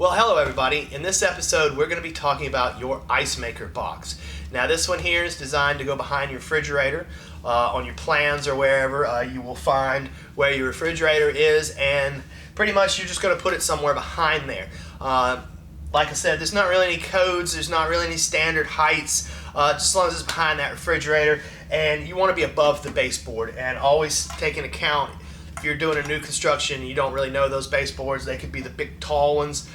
Well, hello everybody. In this episode, we're going to be talking about your Icemaker box. Now, this one here is designed to go behind your refrigerator. On your plans or wherever, you will find where your refrigerator is, and pretty much you're just going to put it somewhere behind there. Like I said, there's not really any codes, there's not really any standard heights, just as long as it's behind that refrigerator, and you want to be above the baseboard, and always take into account if you're doing a new construction and you don't really know those baseboards. They could be the big tall ones,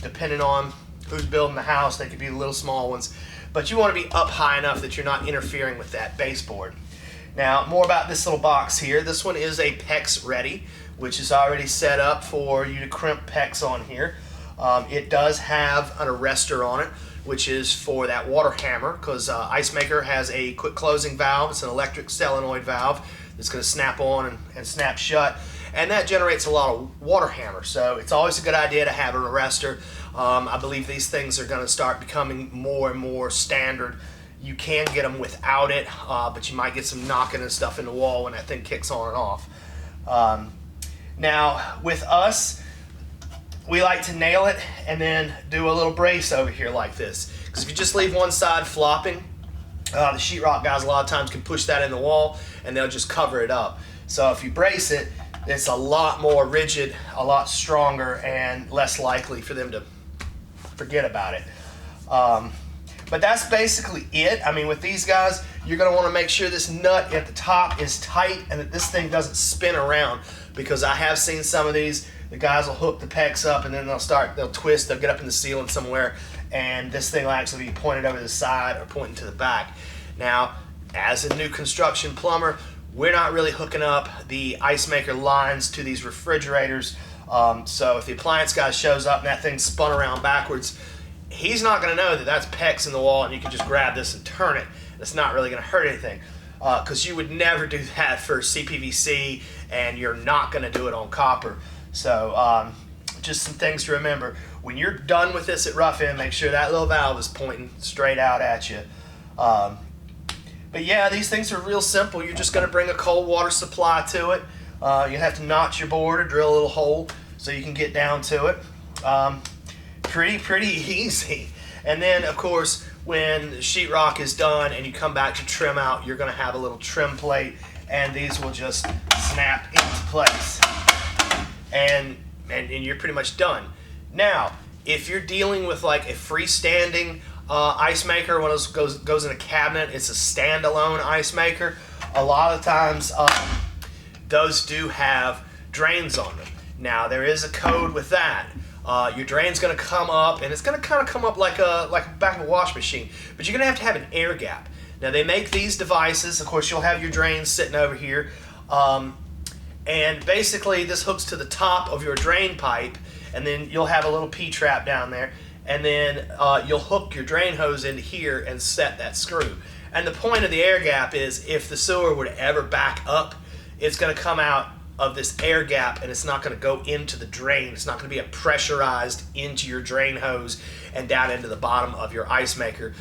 depending on who's building the house. They could be the little small ones, but you want to be up high enough that you're not interfering with that baseboard. Now, more about this little box here. This one is a PEX ready, which is already set up for you to crimp PEX on here. It does have an arrestor on it, which is for that water hammer, because Icemaker has a quick closing valve. It's an electric solenoid valve that's going to snap on and snap shut, and that generates a lot of water hammer. So it's always a good idea to have an arrestor. I believe these things are going to start becoming more and more standard. You can get them without it, but you might get some knocking and stuff in the wall when that thing kicks on and off. Now, with us, we like to nail it and then do a little brace over here like this. Because if you just leave one side flopping, the sheetrock guys a lot of times can push that in the wall and they'll just cover it up. So if you brace it, it's a lot more rigid, a lot stronger, and less likely for them to forget about it. But that's basically it. I mean, with these guys, you're going to want to make sure this nut at the top is tight and that this thing doesn't spin around, because I have seen some of these. The guys will hook the PEX up and then they'll twist, they'll get up in the ceiling somewhere, and this thing will actually be pointed over the side or pointing to the back. Now, as a new construction plumber, we're not really hooking up the Icemaker lines to these refrigerators. So if the appliance guy shows up and that thing's spun around backwards, he's not going to know that that's PEX in the wall and you can just grab this and turn it. It's not really going to hurt anything, because you would never do that for CPVC, and you're not going to do it on copper. So just some things to remember. When you're done with this at rough end, make sure that little valve is pointing straight out at you. But yeah, these things are real simple. You're just going to bring a cold water supply to it. You have to notch your board or drill a little hole so you can get down to it. Pretty easy. And then, of course, when the sheetrock is done and you come back to trim out, you're going to have a little trim plate, and these will just snap into place. And you're pretty much done. Now, if you're dealing with like a freestanding Icemaker, one of those goes in a cabinet, it's a standalone Icemaker. A lot of times, those do have drains on them. Now, there is a code with that. Your drain's going to come up, and it's going to kind of come up like a back of a wash machine, but you're going to have an air gap. Now, they make these devices. Of course, you'll have your drains sitting over here. And basically this hooks to the top of your drain pipe, and then you'll have a little P-trap down there, and then you'll hook your drain hose into here and set that screw. And the point of the air gap is if the sewer were to ever back up, it's going to come out of this air gap and it's not going to go into the drain. It's not going to be a pressurized into your drain hose and down into the bottom of your Icemaker,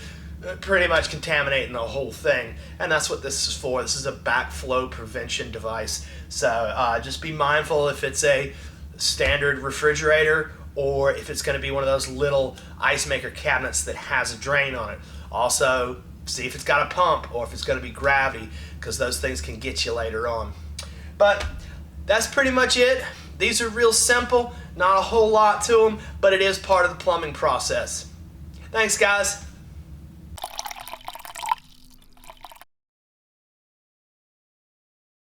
pretty much contaminating the whole thing. And that's what this is for. This is a backflow prevention device. So just be mindful if it's a standard refrigerator or if it's going to be one of those little Icemaker cabinets that has a drain on it. Also, see if it's got a pump or if it's going to be gravity, because those things can get you later on. But that's pretty much it. These are real simple, not a whole lot to them, but it is part of the plumbing process. Thanks, guys.